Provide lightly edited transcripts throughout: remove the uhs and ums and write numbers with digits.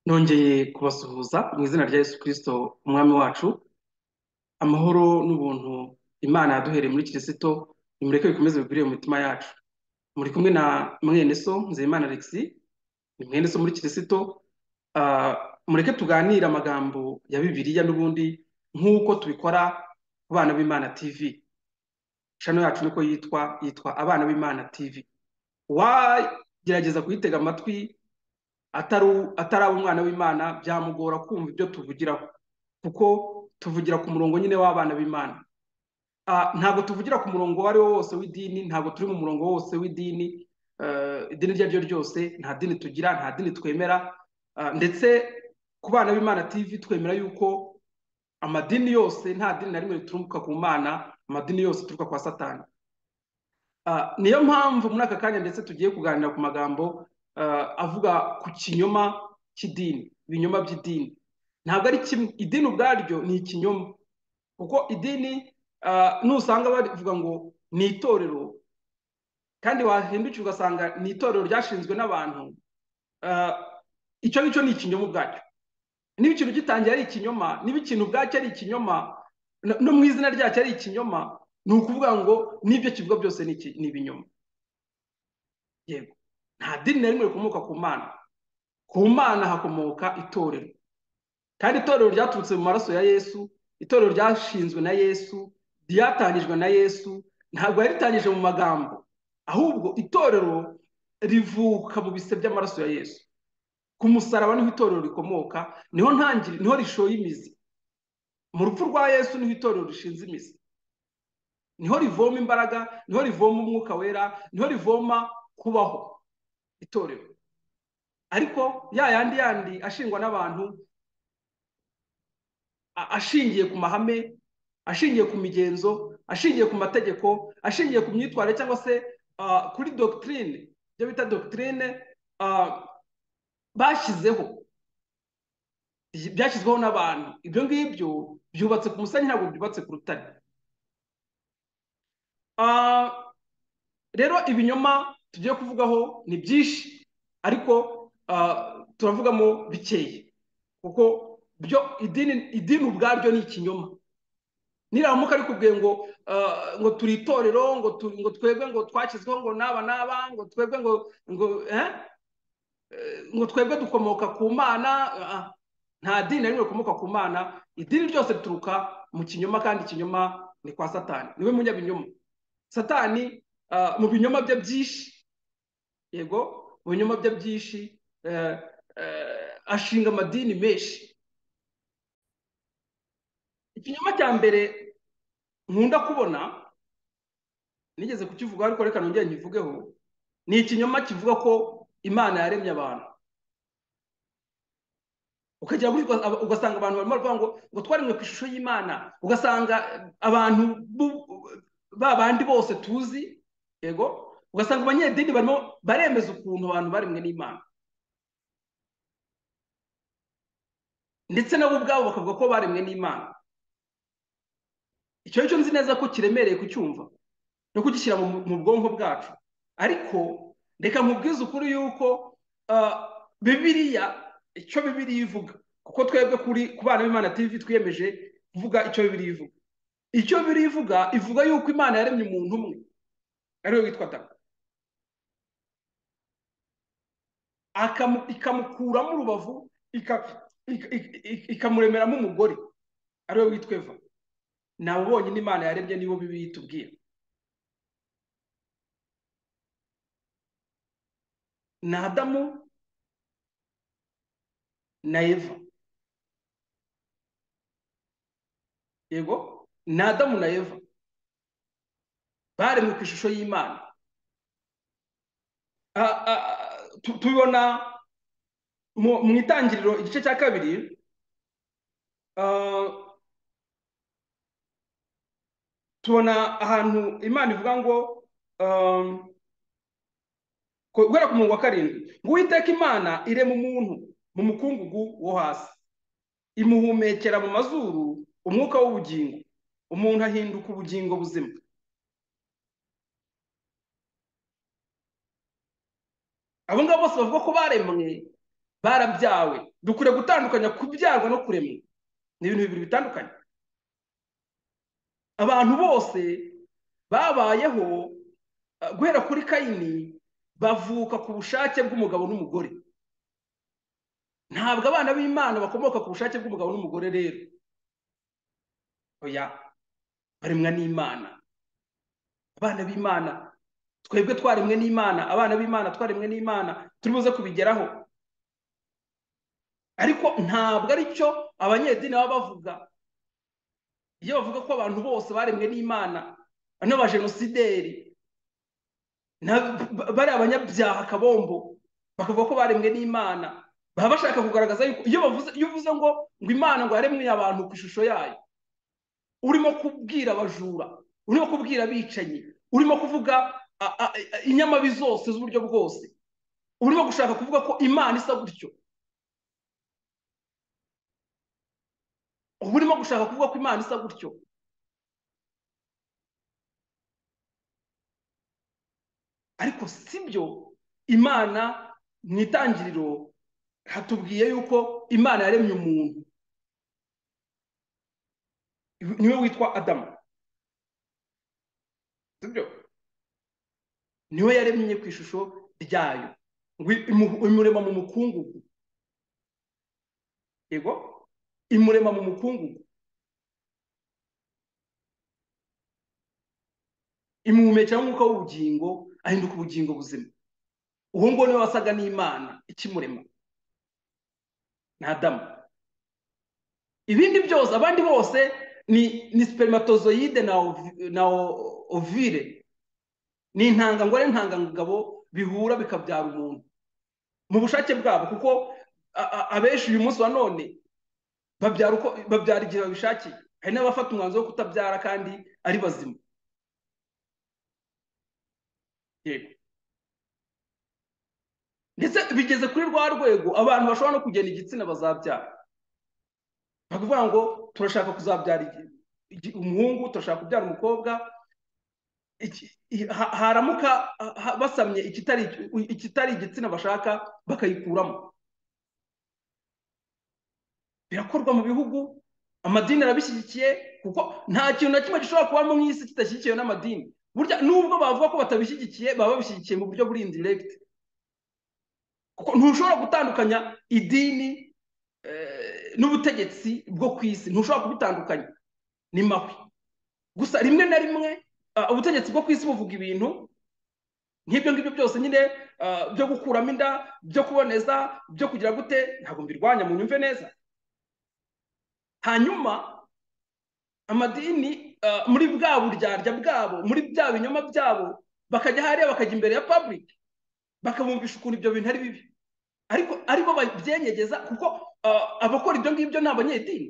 nongeye kubasuhuza mu izina rya Yesu Kristo umwami wacu. Amahoro n'ubuntu Imana yaduhereye muri Kristo nimureke bikomeze bigwiriye mu mitima yacu. Muri kumwe na mwene so Nzeyimana Alexis, ni mwene so muri Kristo. Mureke tuganire amagambo ya Bibiliya n'ubundi nk'uko tubikora ku Bana b'Imana TV. Channel yacu niko yitwa Abana b'Imana TV. Wagerageza kuyitega amatwi atari umwana w'Imana byamugora kumva ibyo tuvugiraho, kuko tuvugira ku murongo nyine w'abana b'Imana. Ntabwo tuvugira ku murongo wari wo wose w'idini, ntabwo turi mu murongo wose w'idini. Idini iryo ari ryo ryose, nta dini tugira, nta dini twemera. Ndetse ku Bana b'Imana TV twemera yuko amadini yose, nta dini na rimwe rituruka ku Mana, amadini yose aturuka kwa Satani. Niyo mpamvu muri aka kanya ndetse tugiye kuganira ku magambo avuga ku kinyoma cy'idini, ibinyoma by'idini. Ntabwo ari kimwe, idini ubwaryo ni ikinyoma, kuko idini nusanga bavuga ngo ni itorero, kandi wahindukira ugasanga ni itorero ryashinzwe n'abantu, icyo ngicyo ni ikinyoma ubwacyo. Niba ikintu gitangiye ari ikinyoma, niba ikintu ubwacyo ari ikinyoma, no mu izina ryacyo ari ikinyoma, ni ukuvuga ngo n'ibyo kivuga byose ni ibinyoma. Yego, nta dini na rimwe rikomoka ku Mana. Ku Mana hakomoka itorero, kandi itorero ryaturutse mu maraso ya Yesu, itorero ryashinzwe na Yesu, ryatangijwe na Yesu. Ntabwo yaritangije mu magambo, ahubwo itorero rivuka mu bise by'amaraso ya Yesu. Ku musaraba niho itorero rikomoka, niho ntangiriro, niho rishoye imizi. Mu rupfu rwa Yesu niho itorero rishinze imizi, niho rivoma imbaraga, niho rivoma umwuka wera, niho rivoma kubaho itorero. Ariko yandi ashingwa n'abantu, ashingiye ku mahame, ashingiye ku migenzo, ashingiye ku mategeko, ashingiye ku myitwarire, cyangwa se kuri doctrine, ibyo bita doctrine byashyizweho n'abantu. Ibyo ngibyo byubatse ku musenyi, ntabwo byubatse ku rutare. Rero ibinyoma tugiye kuvugaho ni byinshi, ariko turavugamo bikeye, kuko idini ubwaryo ni ikinyoma. Niramuka arikubwiye ngo turi itorero, ngo twebwe ngo twashyizweho ngo n'aba, ngo twebwe ngo twebwe dukomoka ku Mana, nta dini na rimwe rikomoka ku Mana. Idini ryose rituruka mu kinyoma, kandi ikinyoma ni kwa Satani, niwe munyabinyoma. Satani mu binyoma bye byinshi, yego, mu binyoma bye byinshi ashinga amadini menshi. Ikinyoma cya mbere nkunda kubona, nigeze kukivuga ariko reka nongere nkivugeho, ni ikinyoma kivuga ko Imana yaremye abantu. Ukajya ugasanga abantu barimo bavuga ngo twaremwe ku ishusho y'Imana, ugasanga abantu babandi bose tuzi, yego, ugasanga abanyedini barimo baremeza ukuntu abantu baremwe n'Imana, ndetse nabo ubwabo bakavuga ko baremwe n'Imana. Icyo nzi neza ko kiremereye kucyumva no kugishyira mu bwonko bwacu, ariko reka nkubwize ukuri yuko Bibiliya, icyo Bibiliya ivuga, kuko twebwe ku Bana b'Imana TV twiyemeje kuvuga icyo Bibiliya ivuga. Icyo Bibiliya ivuga yuko Imana yaremye umuntu umwe, ariwe witwa Adamu, ikamukuramo urubavu, ikamuremeramo umugore, ariwe witwa Eva. Nabo bonyine Imana yaremye, nibo Bibiliya itubwira. Ni Adamu na Eva, yego, ni Adamu na Eva baremwe ku ishusho y'Imana. Tubibona mu Itangiriro igice cya 2, tubona ahantu Imana ivuga ngo guhera ku murongo wa 7, ngo Uwiteka Imana irema umuntu mu mukungugu wo hasi, imuhumekera mu mazuru umwuka w'ubugingo, umuntu ahinduka ubugingo buzima. Abo ngabo bose bavuga ko baremwe, barabyawe. Dukwiriye gutandukanya kubyarwa no kuremwa, ni ibintu bibiri bitandukanye. Abantu bose babayeho guhera kuri Kayini bavuka ku bushake bw'umugabo n'umugore. Ntabwo abana b'Imana bakomoka ku bushake bw'umugabo n'umugore rero, oya, baremwa n'Imana. Abana b'Imana twebwe twaremwe n'Imana, abana b'Imana twaremwe n'Imana, turi buze kubigeraho. Ariko ntabwo ari cyo abanyedini baba bavuga iyo bavuga ko abantu bose baremwe n'Imana, n'abajenosideri bari abanyabyaha kabombo bakavuga ko baremwe n'Imana. Baba bashaka kugaragaza yuko iyo uvuze ngo Imana ngo yaremwe abantu ku ishusho yayo, urimo kubwira abajura, urimo kubwira abicanyi, urimo kuvuga inyamabi zose z'uburyo bwose, urimo gushaka kuvuga ko Imana isa gutyo. Urimo gushaka kuvuga ko Imana isa gutyo. Ariko sibyo. Imana mu itangiriro hatubwiye yuko Imana yaremye umuntu, niwe witwa Adamu, sibyo? Niwe yaremye ku ishusho ryayo, imurema mu mukungugu. Yego, imurema mu mukungugu, imuhumekera umwuka w'ubugingo, ahinduka ubugingo buzima. Uwo ngo niwe wasaga n'Imana ikimurema, na Adamu. Ibindi byose, abandi bose ni spermatozoide na ovule, ni intangangore n'intangangabo bihura bikabyara umuntu mu bushake bwabo, kuko abenshi uyu munsi wa none babyara igihe babishakiye. Hari n'abafata umwanzuro wo kutabyara kandi ari bazima. Yego, ndetse bigeze kuri rwa rwego abantu bashobora no kugena igitsina bazabyara, bakuvuga ngo turashaka kuzabyara umuhungu, turashaka kubyara umukobwa. Haramuka basamye ikitari igitsina bashaka bakayikuramo. Birakorwa mu bihugu, amadini arabishyigikiye, kuko nta kintu na kimwe gishobora kubamo nk'isi kidashyigikiwe n'amadini. Burya nubwo bavuga ko batabishyigikiye, baba babishyigikiye mu buryo buri indirect, kuko ntushobora gutandukanya idini n'ubutegetsi bwo ku isi. Ntushobora kubitandukanya, ni mahwi. Gusa rimwe na rimwe ubutegetsi bwo ku isi buvuga ibintu nk'ibyo ngibyo byose nyine, byo gukuramo inda, byo kuboneza, byo kugira gute. Ntabwo mbirwanya, mu nyumve neza. Hanyuma amadini muri bwa buryarya bwabo, muri bya binyoma byabo, bakajya hariya bakajya imbere ya public bakabumvisha ukuntu ibyo bintu ari bibi, ariko aribo babyenyegeza, kuko abakora ibyo ngibyo ni abanyedini.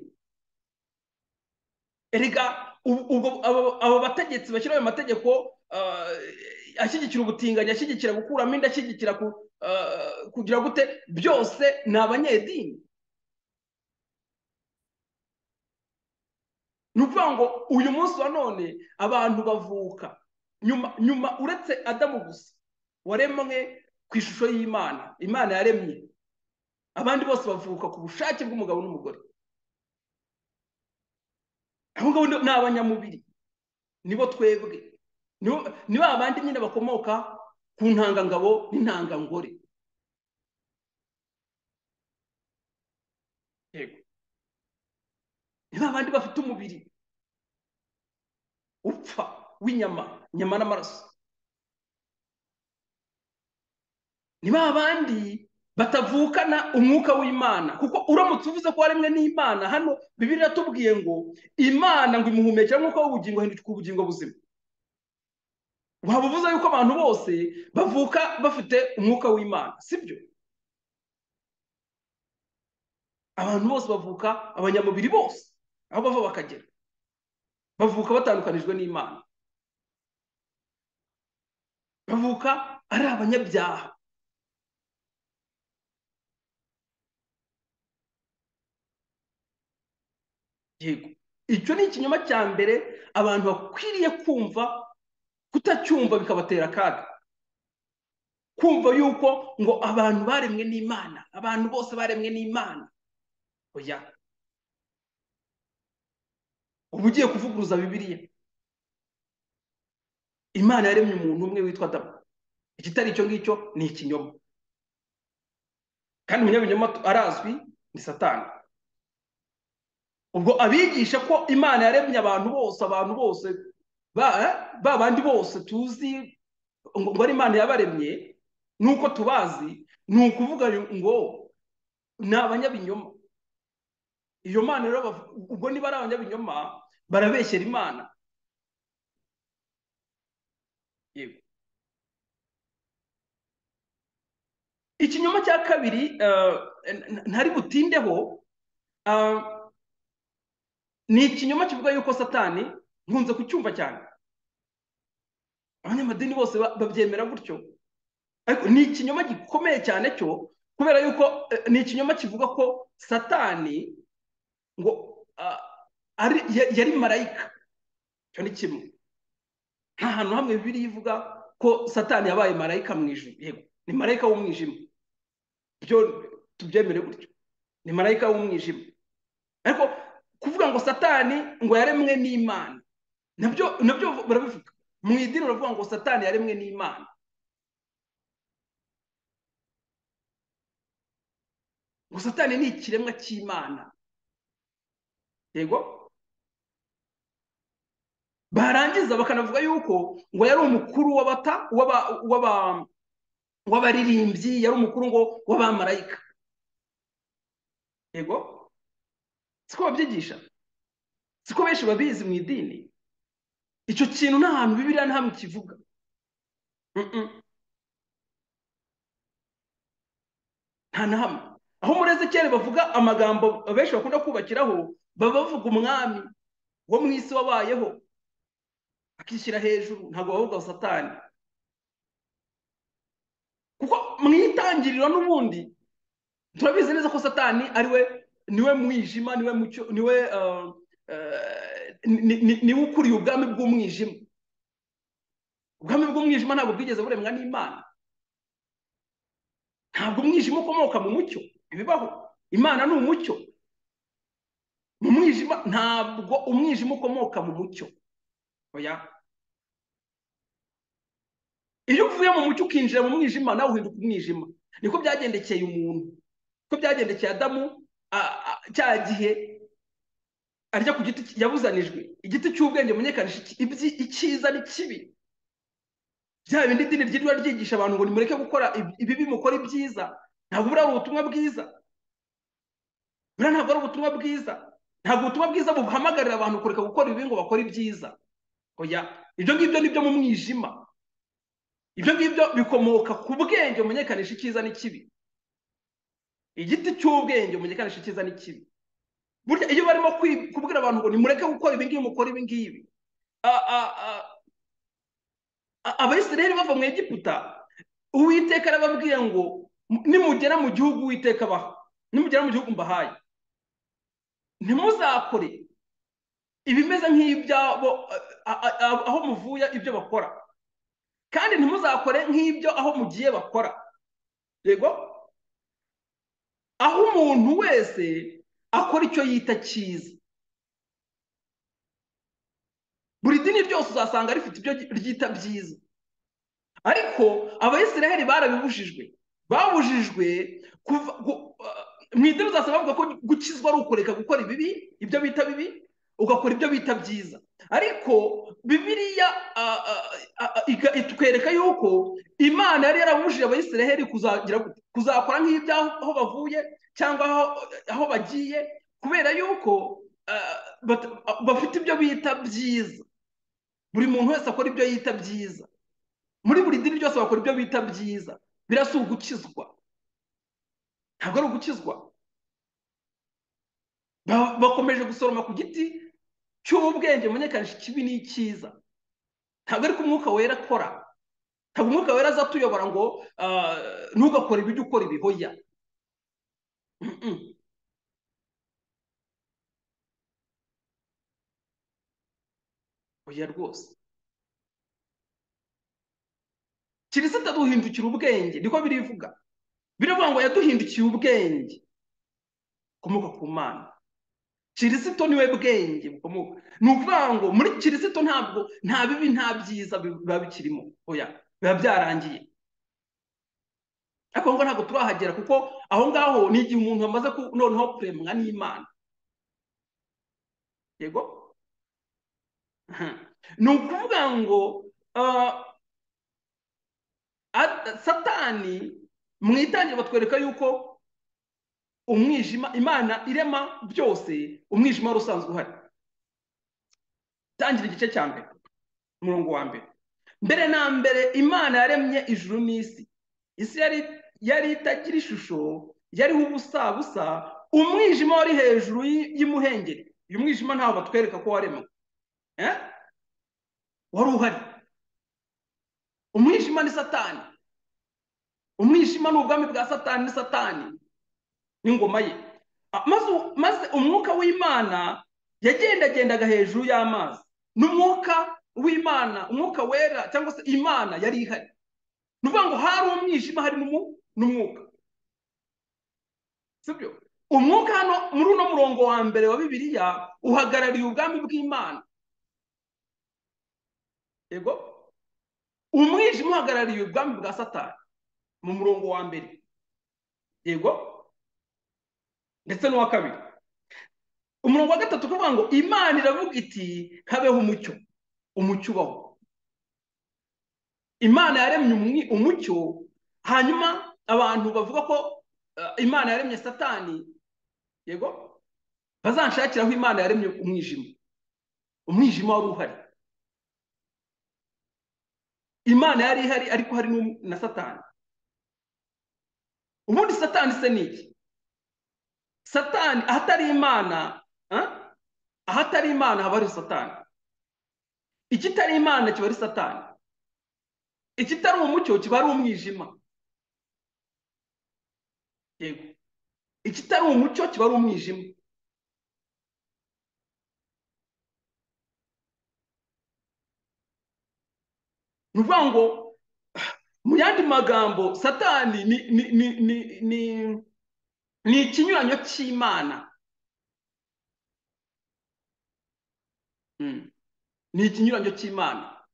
Erega abo bategetsi bashyiraho ayo mategeko ashyigikira ubutinganyi, ashyigikira gukuramo inda, ashyigikira kugira gute, byose ni abanyedini. Ni ukuvuga ngo uyu munsi wa none abantu bavuka nyuma uretse Adamu gusa waremwe ku ishusho y'Imana, Imana yaremye. Abandi bose bavuka ku bushake bw'umugabo n'umugore. Abo ngabo ni abanyamubiri, nibo twebwe, nibo abandi nyine bakomoka ku ntangangabo n'intangangore. Yego, nibo abandi bafite umubiri upfa w'inyama, inyama n'amaraso. Nibo abandi batavukana umwuka w'Imana, kuko uramutse uvuze ko waremwe n'Imana, hano Bibiliya iratubwiye ngo Imana ngo imuhumekera umwuka w'ubugingo, ahinduka ubugingo buzima. Waba uvuze yuko abantu bose bavuka bafite umwuka w'Imana, sibyo? Abantu bose bavuka, abanyamubiri bose aho bava bakagera, bavuka batandukanijwe n'Imana, bavuka ari abanyabyaha. Yego, icyo ni ikinyoma cya mbere abantu bakwiriye kumva, kutacyumva bikabatera akaga. kumva yuko ngo abantu baremwe n'Imana, abantu bose baremwe n'Imana. Oya, uba ugiye kuvuguruza Bibiliya. Imana yaremye umuntu umwe witwa Adamu. Ikitari icyo ngicyo ni ikinyoma, kandi umunyabinyoma arazwi ni Satani. Ubwo abigisha ko Imana yaremye abantu bose ba bandi bose tuzi ngo ari Imana yabaremye nuko tubazi, ni ukuvuga ngo ni abanyabinyoma. Iyo Mana rero ubwo niba ari abanyabinyoma barabeshyera Imana. Yego. Ikinyoma cya kabiri ntari butindeho, ni ikinyoma kivuga yuko Satani, nkunze kucyumva cyane, abanyamadini bose babyemera gutyo, ariko ni ikinyoma gikomeye cyane cyo, kubera yuko ni ikinyoma kivuga ko Satani ngo yari marayika. Cyo ni kimwe. Nta hantu hamwe Bibiliya ivuga ko Satani yabaye marayika mu ijuru. Yego, ni marayika w'umwijima, byo tubyemere gutyo, ni marayika w'umwijima. Ariko kuvuga ngo Satani ngo yaremwe n'Imana, nabyo barabivuga mu idini. Baravuga ngo Satani yaremwe n'Imana. Ngo Satani ni ikiremwa cy'Imana. Yego. Barangiza bakanavuga yuko ngo yari umukuru w'abaririmbyi, yari umukuru ngo w'abamarayika. Yego, siko babyigisha, siko benshi babizi mu idini. Icyo kintu nta hantu Bibiliya nta hamwe kivuga. Nta na hamwe. Aho muri Ezekiyeli bavuga amagambo benshi bakunda kubakiraho, baba bavuga umwami wo mu isi wabayeho akishyira hejuru, ntabwo bavuga Satani. Kuko mu itangiriro n'ubundi turabizi neza ko Satani niwe mwijima, niwe mucyo, niwe ukuriye ubwami bw'umwijima. Ubwami bw'umwijima ntabwo bwigeze buremwa n'Imana. Ntabwo umwijima ukomoka mu mucyo, ibibaho. Imana ni umucyo. Mu mwijima ntabwo umwijima ukomoka mu mucyo. Oya, iyo uvuye mu mucyo ukinjira mu mwijima, nawe uhinduka umwijima. Niko byagendekeye umuntu, ko byagendekeye Adamu cya gihe arya ku giti yabuzanijwe, igiti cy'ubwenge munyekanisha icyiza n'ikibi. Bya bindi idini ryitwa ryigisha abantu ngo nimureke gukora ibibi mukora ibyiza. Ntabwo buriya ari ubutumwa bwiza. Buriya ntabwo ari ubutumwa bwiza. Ntabwo ubutumwa bwiza buhamagarira abantu kureka gukora ibibi ngo bakore ibyiza. Oya, ibyo ngibyo nibyo mu mwijima. Ibyo ngibyo bikomoka ku bwenge munyekanisha icyiza n'ikibi. Igiti cy'ubwenge munyekanisha icyiza n'ikibi. Burya iyo barimo kubwira abantu ngo nimureke gukora ibi ngibi mukora ibi ngibi, Abayisiraheli bava mu Egiputa, Uwiteka arababwiye ngo nimugera mu gihugu Uwiteka abaha, nimugera mu gihugu mbahaye, ntimuzakore ibimeze nk'ibyabo aho muvuye ibyo bakora, kandi ntimuzakore nk'ibyo aho mugiye bakora. Yego, aho umuntu wese akora icyo yita cyiza. Buri dini ryose uzasanga rifite ibyo ryita byiza, ariko Abayisiraheli barabibujijwe. Babujijwe mu idini uzasanga bavuga ko gukizwa ari ukureka gukora ibibi, ibyo bita bibi, ugakora ibyo bita byiza. Ariko Bibiliya itwereka yuko Imana yari yarabujije Abayisiraheli kuzakora nk'ibyaho bavuye cyangwa aho bagiye, kubera yuko bafite ibyo bita byiza. Buri muntu wese akora ibyo yita byiza. Muri buri dini ryose bakora ibyo bita byiza. Birasa ugukizwa, ntabwo ari ugukizwa. Bakomeje gusoroma ku giti cy'ubwenge munyekanisha ikibi n'icyiza. Ntabwo ari ko Umwuka Wera akora. Ntabwo Umwuka Wera azatuyobora ngo ntugakore ibyo ukora ibihoya. Oya rwose. kirisito aduhindukira ubwenge, niko birivuga. Biravuga ngo yaduhindukiye ubwenge bukomoka ku Mana. Kirisito niwe bwenge bukomoka. Ni ukuvuga ngo muri kirisito ntabwo nta bibi nta byiza biba bikirimo, oya, biba byarangiye. Ariko ngo ntabwo turahagera, kuko aho ngaho ni igihe umuntu amaze noneho kuremwa n'Imana. Yego, ni ukuvuga ngo Satani mu itangiriro batwereka yuko umwijima, Imana irema byose, umwijima wari usanzwe uhari. Tangira igice cya mbere umurongo wa mbere. Mbere na mbere Imana yaremye ijuru n'isi. Isi yari itagira ishusho, yariho ubusa busa, umwijima wari hejuru y'umuhengeri. Uyu mwijima ntaho batwereka ko waremwe, wari uhari. Umwijima ni Satani. Umwijima ni ubwami bwa Satani, ni Satani n'ingoma ye. Maze umwuka w'Imana yagendagendaga hejuru y'amazi. N'umwuka w'Imana, umwuka wera cyangwa se Imana yari ihari. Ni ukuvuga ngo hari umwijima, hari n'umwuka. Sibyo? Umwuka hano muri uno murongo wa mbere wa Bibiliya uhagarariye ubwami bw'Imana. Yego, umwijima uhagarariye ubwami bwa Satani mu murongo wa mbere. Yego, ndetse n'uwa kabiri. Umurongo wa gatatu kuvuga ngo Imana iravuga iti habeho umucyo. Umucyo ubaho. Imana yaremye umucyo, hanyuma abantu bavuga ko Imana yaremye Satani, yego, bazanshakiraho Imana yaremye umwijima. Umwijima wari uhari. Imana yari ihari, ariko hari na Satani. Ubundi Satani se ni iki? Satani ahatari Imana, ahatari Imana haba hari Satani. Ikitari Imana kiba ari Satani. Ikitari umucyo kiba ari umwijima. Yego, ikitari umucyo kiba ari umwijima. Ni ukuvuga ngo mu yandi magambo Satani ni ikinyuranyo cy'Imana. Ni ikinyuranyo cy'Imana.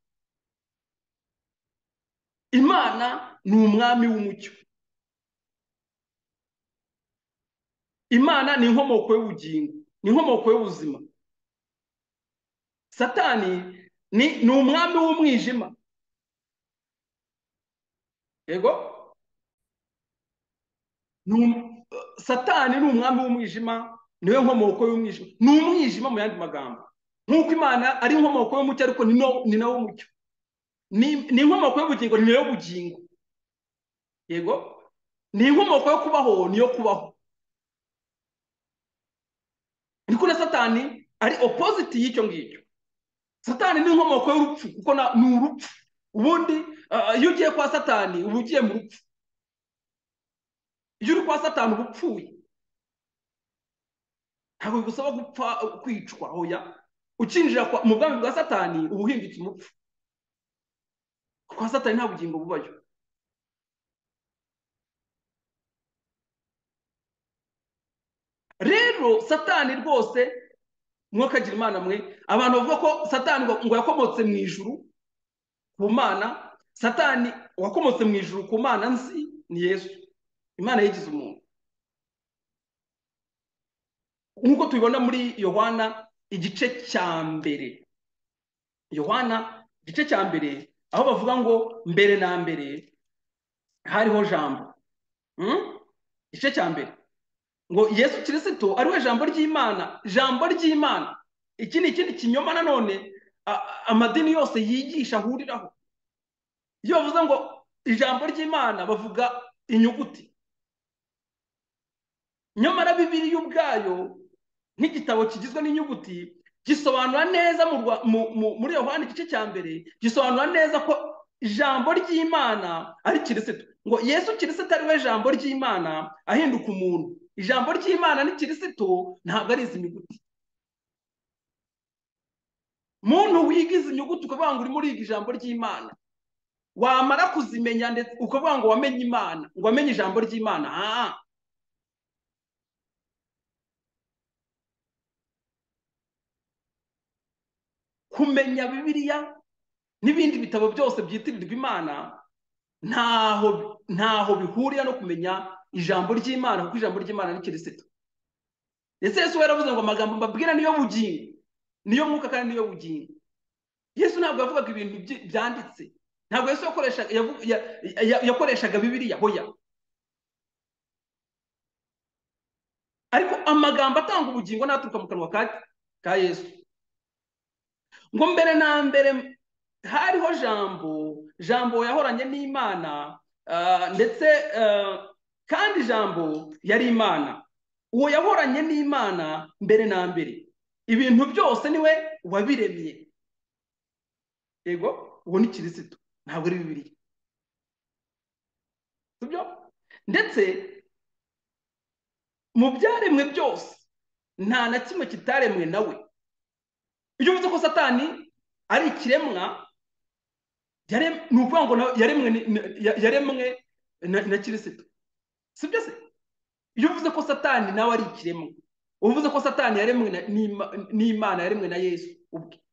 Imana ni umwami w'umucyo. Imana ni inkomoko y'ubugingo, ni inkomoko y'ubuzima. Satani ni umwami w'umwijima. Yego, Satani ni umwami w'umwijima, niwe nkomoko y'umwijima. Ni umwijima mu yandi magambo. Nk'uko Imana ari inkomoko y'umucyo, ariko ni nawe umucyo. Ni inkomoko y'ubugingo, ni nayo bugingo. Yego, ni inkomoko yo kubaho, niyo kubaho. Niko na Satani ari opposite y'icyo ngicyo. Satani ni inkomoko y'urupfu, kuko ni urupfu. Ubundi iyo ugiye kwa Satani uba ugiye mu rupfu. Iyo uri kwa Satani uba upfuye. Ntabwo bigusaba gupfa kwicwa, oya. Ukinjira mu bwami bwa Satani uba uhindutse umupfu. Kwa Satani nta bugingo bubayo. Rero Satani rwose, mwakagira Imana mwe, abantu bavuga ko Satani ngo yakomotse mu ijuru ku Mana. Satani wakomotse mu ijuru ku Mana nzi ni Yesu. Imana yigize umuntu. Nk'uko tubibona muri Yohana igice cya mbere. Yohana igice cya mbere, aho bavuga ngo mbere na mbere hariho jambo. Igice cya mbere ngo Yesu Kristo ari we jambo ry'Imana. Jambo ry'Imana. Iki ni ikindi kinyoma nanone amadini yose yigisha ahuriraho. Iyo bavuze ngo ijambo ry'Imana bavuga inyuguti. Nyamara Bibiliya ubwayo nk'igitabo kigizwe n'inyuguti gisobanura neza muri Yohana igice cya mbere, gisobanura neza ko ijambo ry'Imana ari Kristo. Ngo Yesu Kristo ari we jambo ry'Imana ahinduka umuntu. Ijambo ry'Imana ni Kristo, ntabwo ari izi nyuguti. Muntu wiga izi nyuguti ukavuga ngo urimo uriga ijambo ry'Imana, wamara kuzimenya ndetse ukavuga ngo wamenye Imana, ngo wamenye ijambo ry'Imana. Kumenya Bibiliya n'ibindi bitabo byose byitirirwa Imana ntaho bihurira no kumenya ijambo ry'Imana, kuko ijambo ry'Imana ni Kristo. Ese Yesu yaravuze ngo amagambo mbabwira niyo bugingo, niyo mwuka kandi niyo bugingo. Yesu ntabwo yavugaga ibintu byanditse, ntabwo Yesu yakoreshaga Bibiliya, hoya. Ariko amagambo atanga ubugingo naturuka mu kanwa ka Yesu. Ngo mbere na mbere hariho jambo yahoranye n'Imana, ndetse kandi jambo yari Imana. Uwo yahoranye n'Imana mbere na mbere, ibintu byose niwe wabiremye. Yego, uwo ni Kristo, ntabwo ari Bibiliya. Sibyo? Ndetse mu byaremwe byose nta na kimwe kitaremwe nawe. Iyo uvuze ko Satani ari ikiremwa, ni ukuvuga ngo yaremwe na Kristo. Sibyo se? Iyo uvuze ko Satani nawe ari ikiremwa, uvuze ko Satani yaremwe n'Imana, yaremwe na Yesu ubwe.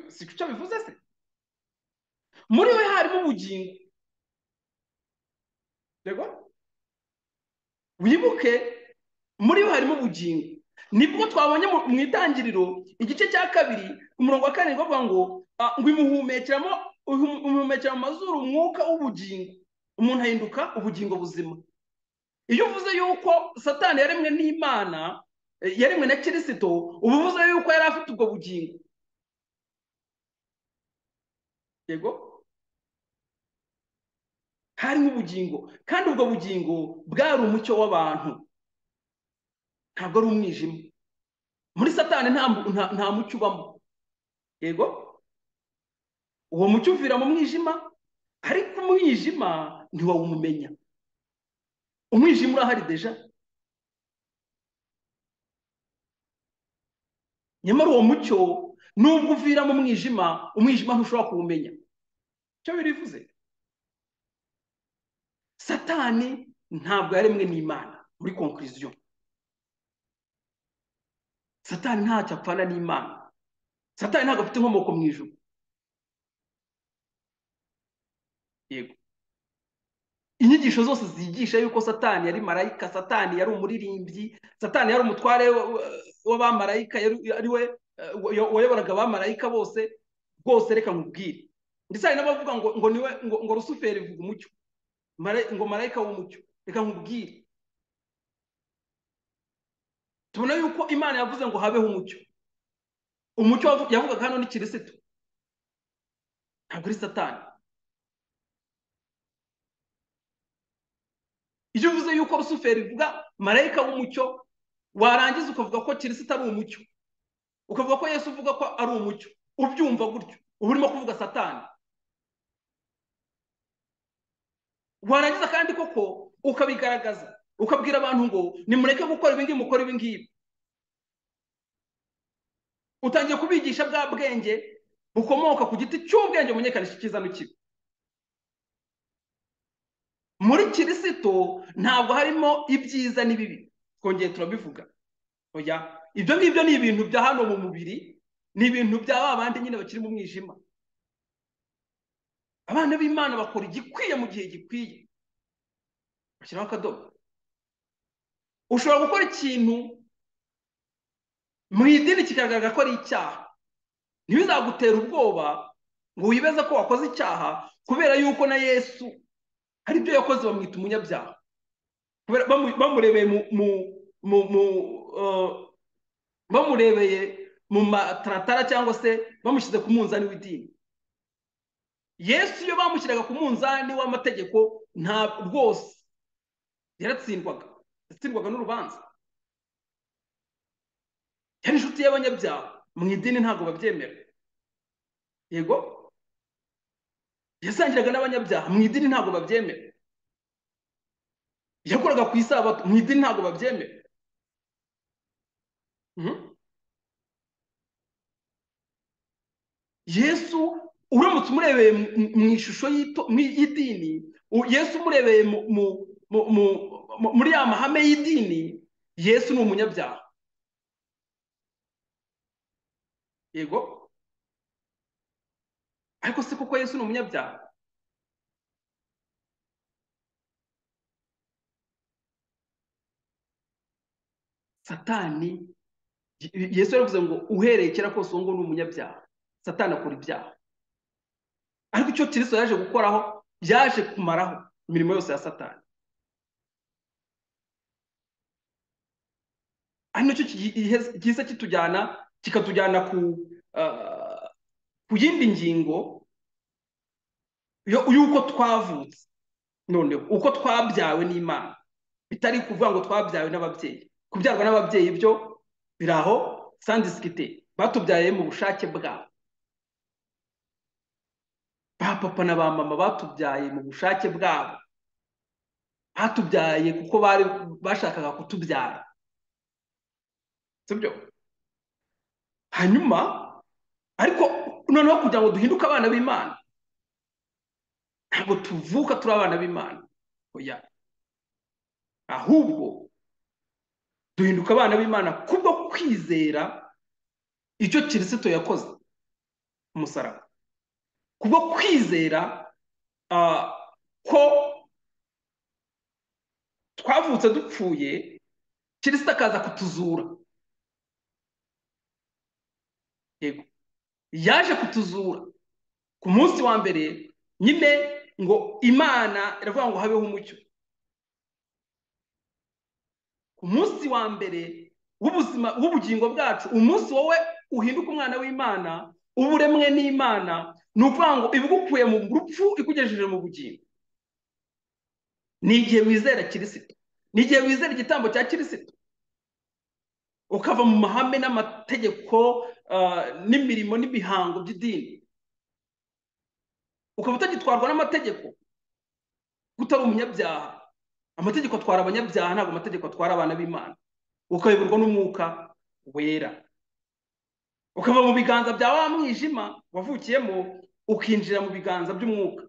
Si cyo bivuze se? Muri we harimo ubugingo. Yego? Wibuke, muri we harimo ubugingo. Nibwo twabonye mu itangiriro igice cya 2 umurongo wa 4 bavuga ngo imuhumekera mu mazuru umwuka w'ubugingo, umuntu ahinduka ubugingo buzima. Iyo uvuze yuko Satani yaremwe n'Imana, yaremwe na Kristo, uba uvuze yuko yari afite ubwo bugingo. Yego, harimo ubugingo, kandi ubwo bugingo bwari umucyo w'abantu, ntabwo ari umwijima. Muri Satani nta mucyo ubamo. Yego, uwo mucyo uvira mu mwijima, ariko umwijima ntiwawumenya. Umwijima urahari deja, nyamara uwo mucyo nubwo uvira mu mwijima, umwijima ntushobora kuwumenya. Cyo birivuze, Satani ntabwo yaremwe n'Imana. Muri conclusion, Satani ntacyo apfana n'Imana. Satani ntabwo afite inkomoko mu ijuru. Yego, inyigisho zose zigisha yuko Satani yari marayika, Satani yari umuririmbyi, Satani yari umutware w'abamarayika, ari we wayoboraga abamarayika bose, rwose reka nkubwire. Ndetse hari n'abavuga ngo niwe ngo Rusuferi vuga umucyo, ngo marayika w'umucyo. Reka nkubwire, tubona yuko Imana yavuze ngo habeho umucyo. Umucyo yavugaga hano ni Kristo, ntabwo ari Satani. Iyo uvuze yuko Rusuferi vuga marayika w'umucyo, warangiza ukavuga ko Kristo ari umucyo, ukavuga ko Yesu uvuga ko ari umucyo, ubyumva gutyo, uba urimo kuvuga Satani. Warangiza kandi koko ukabigaragaza, ukabwira abantu ngo nimureke gukora ibi ngibi, mukora ibi ngibi. Utangiye kubigisha bwa bwenge bukomoka ku giti cy'ubwenge bumenyekanisha icyiza n'ikibi. Muri Kristo ntabwo harimo ibyiza n'ibibi, twongeye turabivuga. Oya, ibyo ngibyo ni ibintu bya hano mu mubiri, ni ibintu bya babandi nyine bakiri mu mwijima. Abana b'Imana bakora igikwiye mu gihe gikwiye, bashyiraho akadomo. Ushobora gukora ikintu mu idini kikagaragara ko ari icyaha, ntibizagutera ubwoba ngo wibeze ko wakoze icyaha, kubera yuko na Yesu hari ibyo yakoze bamwita umunyabyaha. Bamurebeye mu mataratara, cyangwa se bamushyize ku munzani w'idini. Yesu iyo bamushyiraga ku munzani w'amategeko, nta rwose yatsindwaga n'urubanza. Yari inshuti y'abanyabyaha, mu idini ntabwo babyemera. Yego, yasangiraga n'abanyabyaha, mu idini ntabwo babyemera. Yakoraga ku isabato, mu idini ntabwo babyemera. Yesu uramutse umurebeye mu ishusho y'idini, Yesu umurebeye muri ya mahame y'idini, Yesu ni umunyabyaha. Yego, ariko si kuko Yesu ni umunyabyaha? Satani, Yesu yaravuze ngo uhereye kera kose uwo ngo ni umunyabyaha. Satani akora ibyaha, ariko icyo Kristo yaje gukoraho, yaje kumaraho imirimo yose ya Satani. ari nacyo gihise kikatujyana ku yindi ngingo y'uko twavutse. Noneho uko twabyawe n'Imana, bitari kuvuga ngo twabyawe n'ababyeyi. Kubyarwa n'ababyeyi byo biraho sandisikite, batubyaye mu bushake bwabo. Ba papa na ba mama batubyaye mu bushake bwabo, batubyaye kuko bashakaga kutubyara, sibyo? Hanyuma ariko noneho kugira ngo duhinduke abana b'Imana, ntabwo tuvuka turi abana b'Imana, oya, ahubwo duhinduka abana b'Imana kubwo kwizera icyo Kristo yakoze umusaraba, kubwo kwizera ko twavutse dupfuye, Kristo akaza kutuzura. Yego, yaje kutuzura ku munsi wa mbere. Nyine ngo Imana iravuga ngo habeho umucyo. Ku munsi wa mbere w'ubuzima w'ubugingo bwacu, umunsi wowe uhinduka umwana w'Imana, uburemwe n'Imana, ni ukuvuga ngo ibigukuye mu rupfu ikugejeje mu bugingo. Ni igihe wizera Kristo, ni igihe wizera igitambo cya Kristo, ukava mu mahame n'amategeko n'imirimo n'imihango by'idini, ukaba utagitwarwa n'amategeko, utari umunyabyaha. Amategeko atwara abanyabyaha, ntabwo amategeko atwara abana b'Imana. Ukayoborwa n'Umwuka Wera, ukava mu biganza bya wa mwijima wavukiyemo, ukinjira mu biganza by'Umwuka,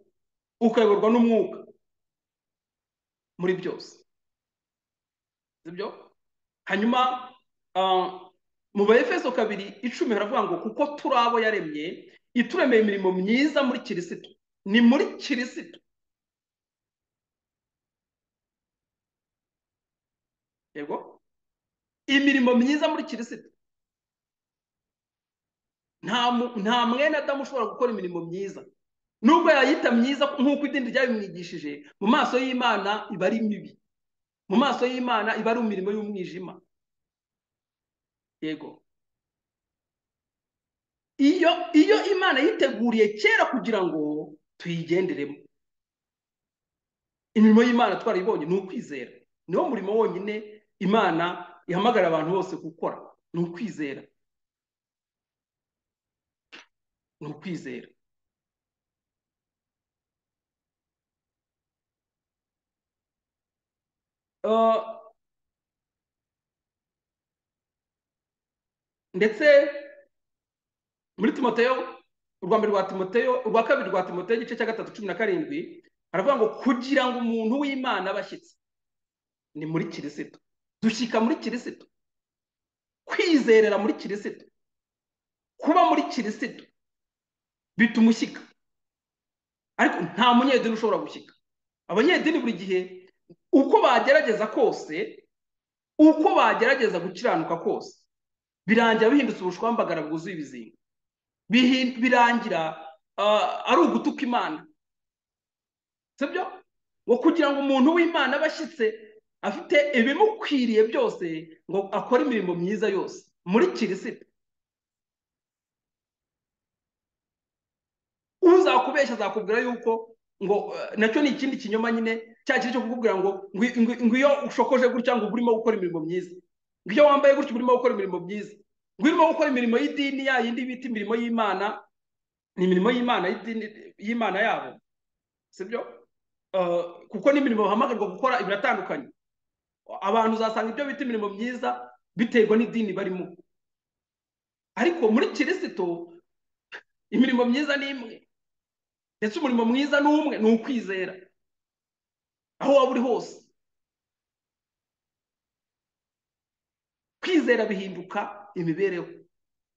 ukayoborwa n'Umwuka muri byose, sibyo? Hanyuma mu Efeso 2:10 haravuga ngo kuko turi abo yaremye, ituremeye imirimo myiza muri Kristo. Ni muri Kristo. Yego, imirimo myiza muri Kristo. Nta mwene Adamu ushobora gukora imirimo myiza, nubwo yayita myiza nk'uko idini ryabimwigishije. Mu maso y'Imana iba ari mibi, mu maso y'Imana iba ari imirimo y'umwijima. Yego, iyo Imana yiteguriye kera kugira ngo tuyigenderemo. Imirimo y'Imana twarayibonye, ni ukwizera. Niwo murimo wonyine Imana ihamagara abantu bose gukora, ni ukwizera, ni ukwizera. Ndetse muri Timoteyo, urwa mbere rwa Timoteyo, urwa kabiri rwa Timoteyo igice cya 3:17 haravuga ngo kugira ngo umuntu w'Imana abashyitse ni muri Kristo. Dushyika muri Kristo, kwizerera muri Kristo, kuba muri Kristo bituma ushyika. Ariko nta munyedini ushobora gushyika. Abanyedini buri gihe uko bagerageza kose, uko bagerageza gukiranuka kose, birangira bihindutse ubushwambagara bwuzuye ibizinga. Birangira ari ugutuka Imana, sibyo? Ngo kugira ngo umuntu w'Imana abashyitse afite ibimukwiriye byose, ngo akore imirimo myiza yose muri Kristo. Uzakubeshya azakubwira yuko ngo nacyo ni ikindi kinyoma nyine, cya kiri cyo kukubwira ngo iyo ushokoje gutya ngo urimo gukora imirimo myiza, ngo iyo wambaye gutya urimo gukora imirimo myiza, ngo urimo gukora imirimo y'idini ya yindi bita imirimo y'Imana. Ni imirimo y'Imana y'Imana yabo, sibyo? Kuko n'imirimo bahamagarwa gukora biratandukanye. Abantu uzasanga ibyo bita imirimo myiza biterwa n'idini barimo, ariko muri Kristo imirimo myiza ni imwe. ndetse umurimo mwiza ni umwe, ni ukwizera aho waba uri hose. kwizera bihinduka imibereho.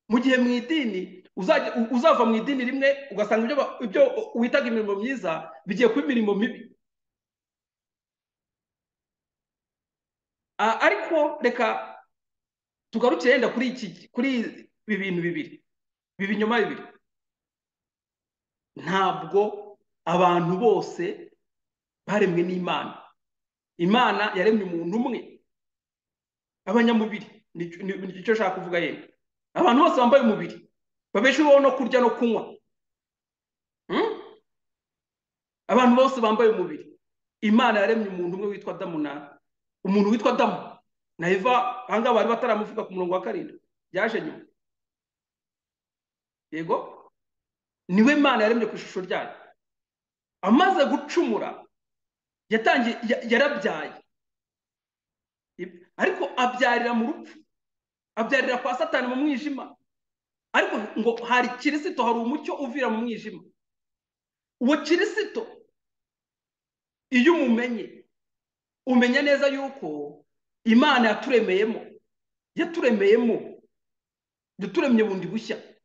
Mu gihe mu idini uzava mu idini rimwe ugasanga ibyo witaga imirimo myiza bigiye kuba imirimo mibi. Ariko reka tugarukire yenda kuri ibi bintu bibiri, binyuma bibiri. Ntabwo abantu bose baremwe n'Imana. Imana yaremye umuntu umwe, abanyamubiri. Nicyo nshaka kuvuga yenda. Abantu bose bambaye umubiri babesheho no kurya no kunywa. Abantu bose bambaye umubiri. Imana yaremye umuntu umwe witwa Adamu umuntu witwa Adamu na Eva. Ahangaha bari bataramuvuga ku murongo wa 7, yaje nyuma. Yego, niwe Imana yaremye ku ishusho ryayo. Amaze gucumura yarabyaye, ariko abyarira mu rupfu, abyarira kwa Satani mu mwijima. Ariko ngo hari Kirisito, hari umucyo uvira mu mwijima. Uwo Kirisito iyo umumenye, umenya neza yuko Imana yaturemeyemo yaturemye bundi bushya.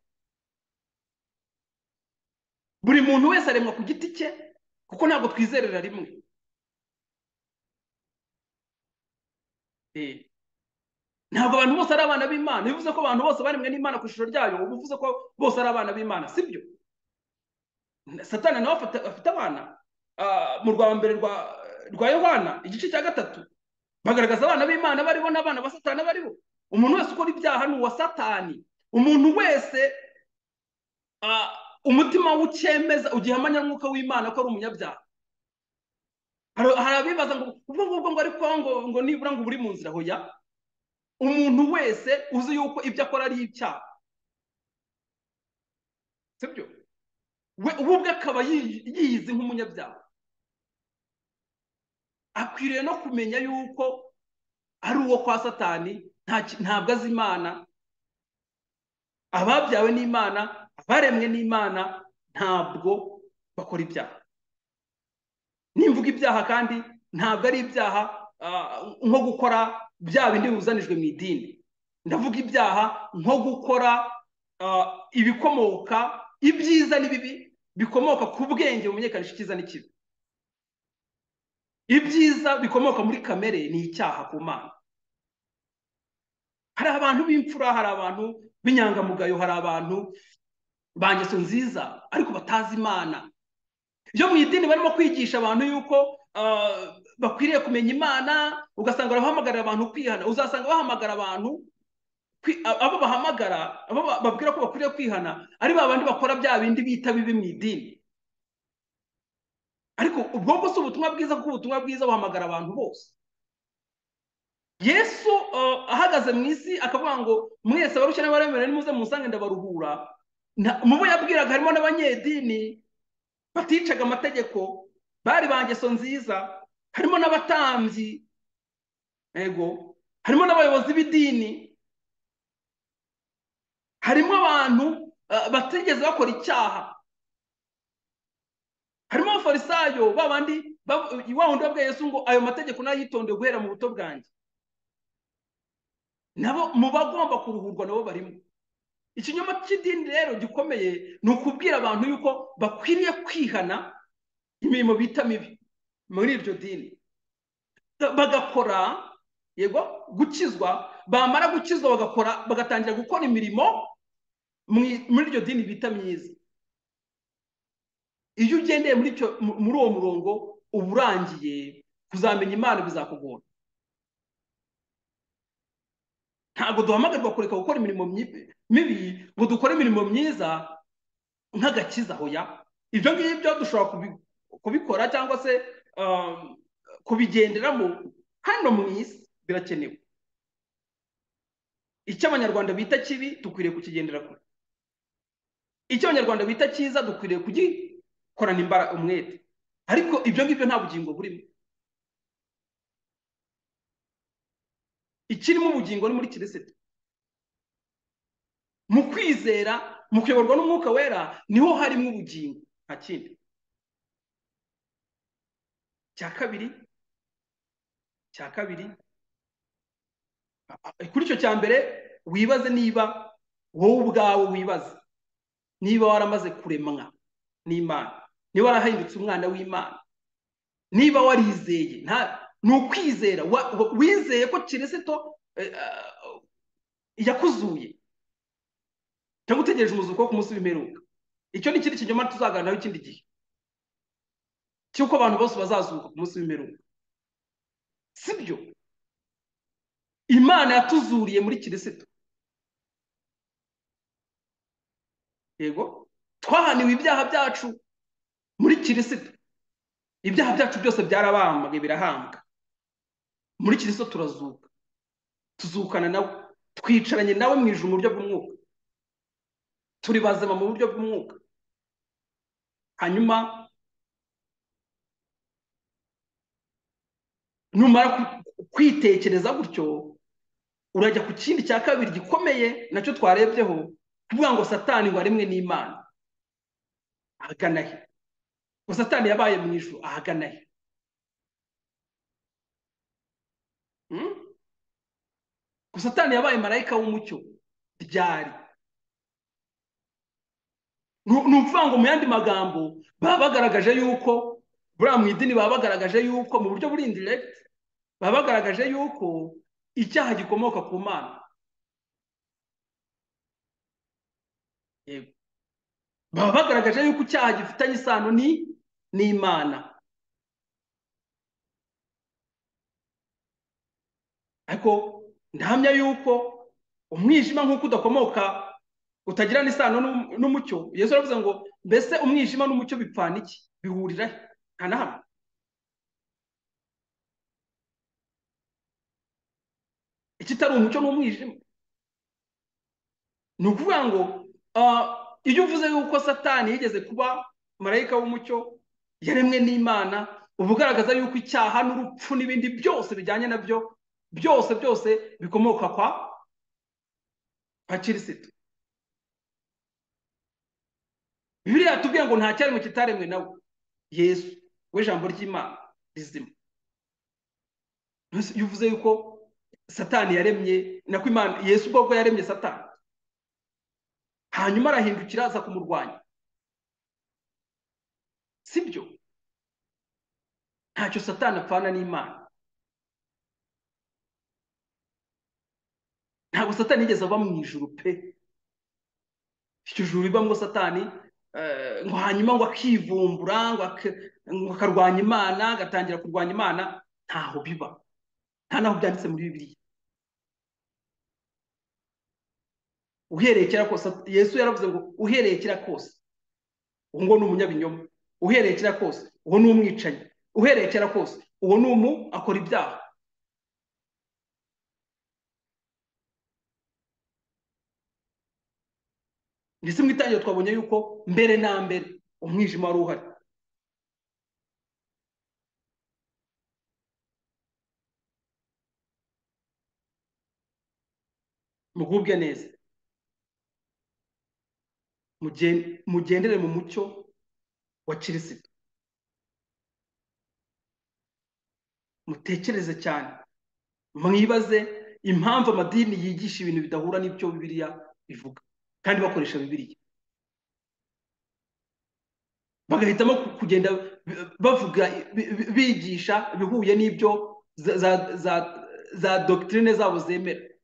Buri muntu wese aremwa ku giti cye, kuko ntabwo twizerera rimwe. Ntabwo abantu bose ari abana b'Imana. Bivuze ko abantu bose baremwe n'Imana ku ishusho ryayo, ubu bivuze ko bose ari abana b'Imana, sibyo? Satani nawe afite abana. Mu rwa mbere rwa Yohana igice cya 3 bagaragaza abana b'Imana baribo n'abana ba Satani baribo. Umuntu wese ukora ibyaha ni uwa Satani. Umuntu wese umutima w'ucyemeza ugihamanya n'umwuka w'Imana ko ari umunyabyaha. Hari abibaza ngo ubwo ariko ngo nibura ngo uri mu nzira. Hoya, umuntu wese uzi yuko ibyo akora ari icyaha, sibyo? We ubwe akaba yiyizi nk'umunyabyaha. Akwiriye no kumenya yuko ari uwo kwa Satani, ntabwo azi Imana. Ababyawe n'Imana, abaremwe n'Imana, ntabwo bakora ibyaha. Nimvuga ibyaha kandi ntabwo ari ibyaha nko gukora bya bindi bizanijwe mu idini. Ndavuga ibyaha nko gukora ibikomoka, ibyiza n'ibibi bikomoka ku bwenge bumenyekanisha icyiza n'ikibi. Ibyiza bikomoka muri kamere ni icyaha ku Mana. Hari abantu b'imfura, hari abantu b'inyangamugayo, hari abantu ba ngeso nziza ariko batazi Imana. Iyo mu idini barimo kwigisha abantu yuko bakwiriye kumenya Imana, ugasanga barahamagarira abantu kwihana. Uzasanga bahamagara abantu, abo bahamagara, abo babwira ko bakwiriye kwihana, ari babandi bakora bya bindi bita bibi mu idini. Ariko ubwo bwo si ubutumwa bwiza, kuko ubutumwa bwiza buhamagara abantu bose. Yesu ahagaze mu isi akavuga ngo mwese abarushye n'abaremerewe nimuze musange ndabaruhura. Mu bo yabwiraga harimo n'abanyedini baticaga amategeko, bari ba ngeso nziza. Harimo n'abatambyi, yego, harimo n'abayobozi b'idini, harimo abantu batigeze bakora icyaha, harimo abafarisayo babandi wa wundi wabwiye Yesu ngo ayo mategeko nayitonde guhera mu buto bwanjye. Nabo mu bagomba kuruhurwa nabo barimo. Ikinyoma cy'idini rero gikomeye ni ukubwira abantu yuko bakwiriye kwihana imirimo bita mibi muri iryo dini, bagakora, yego, gukizwa. Bamara gukizwa bagatangira gukora imirimo muri iryo dini bita myiza. Iyo ugendeye muri uwo murongo uba urangiye kuzamenya Imana bizakugora. Ntabwo duhamagarwa kureka gukora imirimo mibi ngo dukore imirimo myiza nk'agakiza. Hoya, ibyo ngibyo dushobora kubikora cyangwa se kubigenderamo hano mu isi, birakenewe. Icyo Abanyarwanda bita kibi dukwiriye kukigendera kure. Icyo Abanyarwanda bita cyiza dukwiriye kugikorana imbaraga, umwete. Ariko ibyo ngibyo nta bugingo burimo. Ikirimo ubugingo ni muri Kirisito. Mu kwizera, mu kuyoborwa n'Umwuka Wera, niho harimo ubugingo, nta kindi. cya kabiri kuri icyo cya mbere wibaze niba wowe ubwawe wibaze niba waramaze kuremwa n'Imana, niba warahindutse umwana w'Imana, niba warizeye. Ni ukwizera wizeye ko Kirisito yakuzuye cyangwa utegereje umuzuko wo ku munsi w'imperuka. Icyo ni ikindi kinyoma tuzaganiraho ikindi gihe, cy'uko abantu bose bazazuka ku munsi w'imperuka. Sibyo? Imana yatuzuriye muri Kirisito. Yego, twahaniwe ibyaha byacu muri Kirisito. Ibyaha byacu byose byarabambwe, birahambwa. Muri Kirisito turazuka, tuzukana nawe, twicaranye nawe mu ijuru mu buryo bw'umwuka, turi bazima mu buryo bw'umwuka. Hanyuma numara kwitekereza gutyo, urajya ku kindi cya kabiri gikomeye nacyo twarebyeho, kuvuga ngo Satani ngo aremwe n'Imana. Ahagana he? Ngo Satani yabaye mu ijuru ahagana he? Ngo Satani yabaye marayika w'umucyo ryari? Ni ukuvuga ngo mu yandi magambo baba bagaragaje yuko buriya mu idini baba bagaragaje yuko mu buryo buri indirect baba bagaragaje yuko icyaha gikomoka ku Mana. Yego, baba bagaragaje yuko icyaha gifitanye isano n'Imana. Ariko ndahamya yuko umwijima nk'uko udakomoka, utagirana isano n'umucyo. Yesu aravuze ngo mbese umwijima n'umucyo bipfana iki? Bihurira he? Nta na hamwe. Ikitari umucyo n'umwijima. Ni ukuvuga ngo iyo uvuze yuko Satani yigeze kuba marayika w'umucyo yaremwe n'Imana, uba ugaragaza yuko icyaha n'urupfu n'ibindi byose bijyanye nabyo byose bikomoka kwa Kirisito. Bibiliya yatubwiye ngo nta cyaremwe kitaremwe nawe, Yesu we jambo ry'Imana rizima. Iyo uvuze yuko Satani yaremye nako Imana, Yesu ubwo yaremye Satani, hanyuma arahindukira aza kumurwanya, sibyo? Ntacyo Satani apfana n'Imana. Ntabwo Satani yigeze ava mu ijuru pe. Icyo juru ribamo Satani ngo hanyuma ngo akivumbura ngo akarwanya Imana, agatangira kurwanya Imana. Ntaho biba, nta naho byanditse muri Bibiliya. Uhereye kera kose Yesu yaravuze ngo uhereye kera kose uwo ngo ni umunyabinyoma, uhereye kera kose uwo ni umwicanyi, uhereye kera kose uwo ni akora ibyaha. Ndetse mu itangiriro twabonye yuko mbere na mbere umwijima wari uhari. Mugubwe neza, mugendere mu mucyo wa Kirisito, mutekereze cyane, mwibaze impamvu amadini yigisha ibintu bidahura n'ibyo Bibiliya bivuga, kandi bakoresha Bibiliya. Bagahitamo kugenda bavuga bigisha bihuye n'ibyo za doctrine zabo zemera.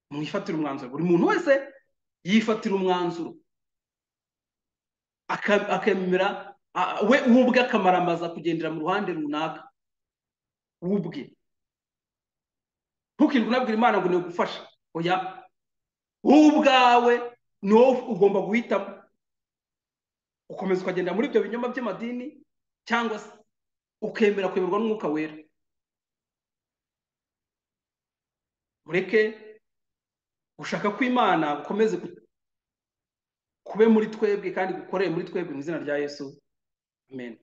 Mwifatira umwanzuro, buri muntu wese yifatira umwanzuro akemera we ubwe akamaramaza kugendera mu ruhande runaka ubwe. Ntukirwe unabwira Imana ngo ni gufasha, oya, wowe ubwawe ni wowe ugomba guhitamo, ukomeza ukagenda muri ibyo binyoma by'amadini cyangwa se ukemera kuyoborwa n'Umwuka Wera. Mureke gushaka kw'Imana gukomeze kube muri twebwe kandi gukorere muri twebwe mu izina rya Yesu, amen.